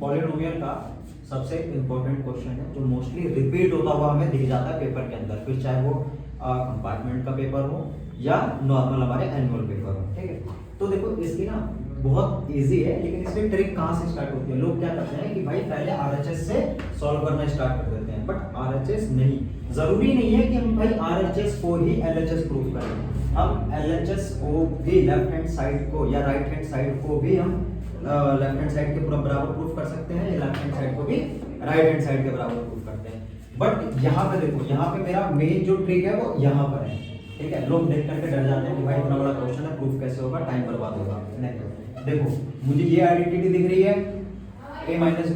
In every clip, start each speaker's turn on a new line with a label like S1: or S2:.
S1: Polynomial का सबसे important question है जो मोस्टली रिपीट होता हुआ हमें दिख जाता है पेपर के अंदर, फिर चाहे वो कंपार्टमेंट का पेपर हो या नॉर्मल हमारे एनुअल पेपर हो। ठीक है, तो देखो इसकी ना बहुत इजी है, लेकिन इसमें ट्रिक कहाँ से स्टार्ट होती है। लोग क्या करते हैं कि भाई पहले आरएचएस से सॉल्व करना स्टार्ट कर देते हैं, बट आरएचएस नहीं, जरूरी नहीं है कि हम भाई आरएचएस को ही एलएचएस प्रूव करें। हम एलएचएस को भी लेफ्ट हैंड साइड को या राइट हैंड साइड को भी हम लेफ्ट हैंड साइड के बराबर प्रूफ कर सकते हैं, या लेफ्ट हैंड साइड को भी राइट हैंड साइड के बराबर प्रूफ करते हैं। बट यहाँ पे देखो, यहाँ पे मेरा मेन जो ट्रिक है वो यहाँ पर है। ठीक है, लोग देख करके डर जाते हैं कि भाई इतना बड़ा क्वेश्चन है, प्रूफ कैसे होगा, टाइम बर्बाद होगा। नहीं, देखो मुझे ये आइडेंटिटी दिख रही है a माइनस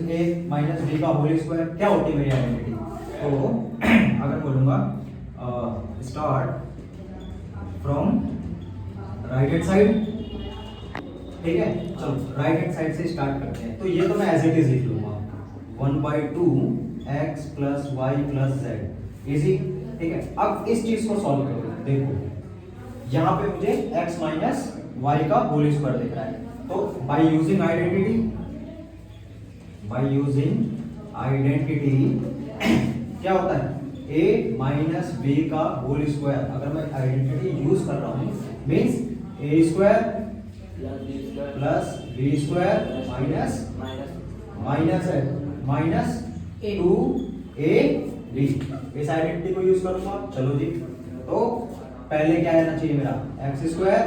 S1: b का होल स्क्वायर, क्या होती है मेरी आइडेंटिटी। तो अगर बोलूंगा start from right hand side, ठीक है, चलो राइट हैंड साइड से स्टार्ट करते हैं। तो ये तो मैं एज इट इज लिख लूंगा 1/2 x plus y plus z easy. ठीक है, अब इस चीज को सॉल्व करो। देखो यहाँ पे मुझे x माइनस वाई का होल स्क्वायर दिख रहा है, तो बाय यूजिंग आइडेंटिटी क्या होता है, a माइनस बी का होल स्क्वायर। अगर मैं आइडेंटिटी यूज कर रहा हूँ means a square plus b square minus 2ab, इस आइडेंटिटी को यूज करूंगा। चलो जी, तो पहले क्या रहना चाहिए मेरा, x square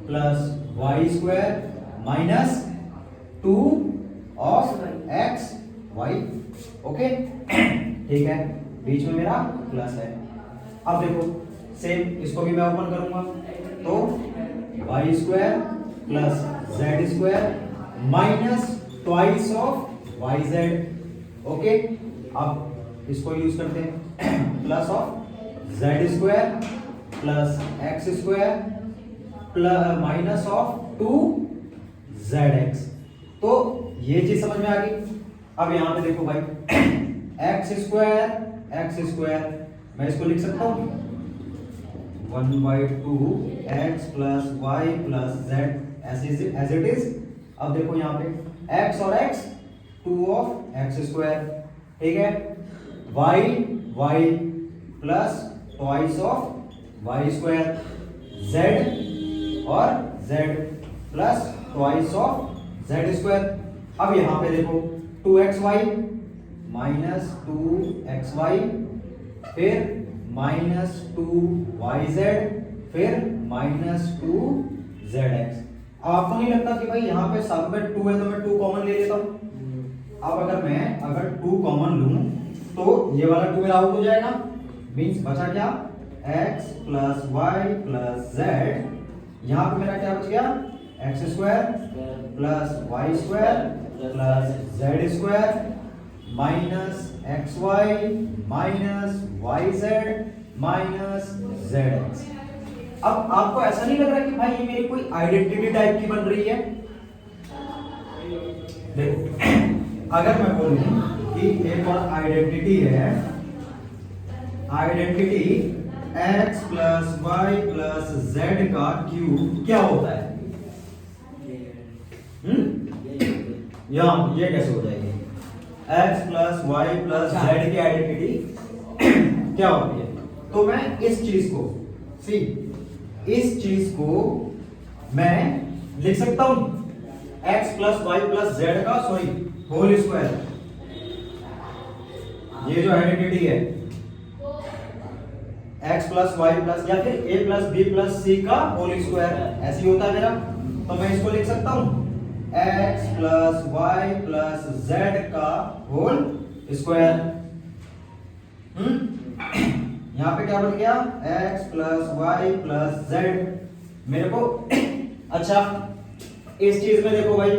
S1: plus y square minus 2 of x y. Okay, ठीक है, बीच में मेरा प्लस है। अब देखो सेम इसको भी मैं ओपन करूंगा, तो y square plus z square minus twice of y z. Okay, अब इसको यूज करते हैं, plus of z square plus x square plus minus of 2zx। तो ये चीज समझ में आ गई। अब यहां पे देखो भाई एक्स स्क्वायर मैं इसको लिख सकता हूं 1/2 x plus y plus z as it is. अब देखो यहाँ पे x और x 2 ऑफ एक्स स्क्वायर, ठीक है, y plus twice of y square, z और z plus twice of z square. अब यहाँ पे देखो 2xy माइनस 2xy फिर माइनस 2yz फिर माइनस 2zx। अब आपको नहीं लगता कि भाई यहाँ पे सब में 2 है तो मैं 2 कॉमन ले लेता हूँ। अब अगर 2 कॉमन लूं तो ये वाला 2 मेरा आउट हो जाएगा, मींस बचा क्या, x plus y plus z. यहाँ पे मेरा क्या बच गया, x square plus y square plus z square minus x y minus y z minus z x. अब आपको ऐसा नहीं लग रहा कि भाई ये मेरी कोई आइडेंटिटी टाइप की बन रही है। देखो अगर मैं बोलूं कि एक और आइडेंटिटी है, identity x plus y plus z का क्यूब क्या होता है, यहाँ ये कैसे हो जाएगी, x plus y plus z की आइडेंटिटी क्या होती है। तो मैं इस चीज को इस चीज को मैं लिख सकता हूं x plus y plus z का होल स्क्वायर। ये जो आइडेंटिटी है x प्लस वाई प्लस या फिर a प्लस बी प्लस सी का होल स्क्वायर, ऐसे होता है मेरा। तो मैं इसको लिख सकता हूं x plus y plus z का होल स्क्वायर। यहाँ पे क्या बन गया, x plus y plus z मेरे को। अच्छा इस चीज में देखो भाई,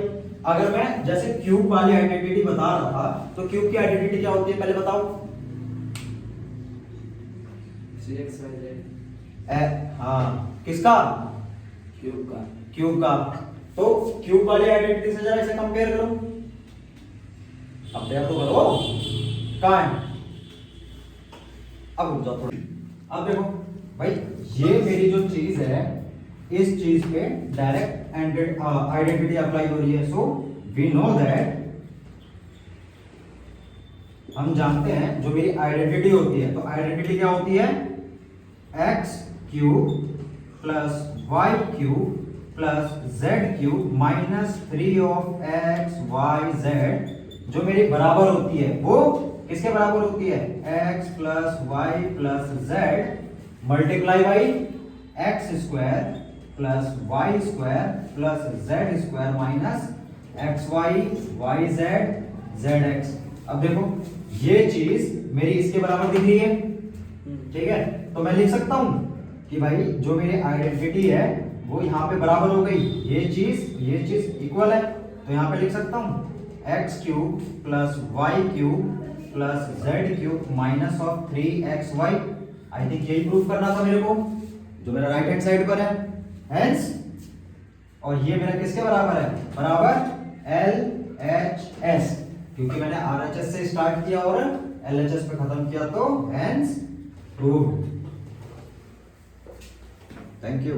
S1: अगर मैं जैसे क्यूब वाली आइडेंटिटी बता रहा था, तो क्यूब की आइडेंटिटी क्या होती है पहले बताओ। हाँ किसका, क्यूब का। तो क्यूब वाली आइडेंटिटी से जरा इसे कंपेयर करो, कंपेयर तो करो, कहां है, अब रुक जाओ थोड़ी। अब देखो भाई ये मेरी जो चीज है, इस चीज पे डायरेक्ट आइडेंटिटी अप्लाई हो रही है। सो वी नो दैट हम जानते हैं जो मेरी आइडेंटिटी होती है, तो आइडेंटिटी क्या होती है, x cube plus y cube plus z cube minus 3 of x y z, जो मेरी बराबर होती है वो किसके बराबर होती है, x plus y plus z multiply by x square plus y square plus z square minus x y y z z x. अब देखो ये चीज मेरी इसके बराबर दिख रही है, ठीक है, तो मैं लिख सकता हूं कि भाई जो मेरी आइडेंटिटी है वो यहाँ पे बराबर हो गई, ये चीज इक्वल है, तो यहाँ पे लिख सकता हूँ x cube plus y cube plus z cube minus of 3xy। I think यही प्रूफ करना था मेरे को, जो मेरा राइट हैंड साइड पर है, हेंस, और ये मेरा किसके बराबर है, बराबर LHS, क्योंकि मैंने RHS से स्टार्ट किया और LHS पे खत्म किया, तो हेंस प्रूव्ड। Thank you.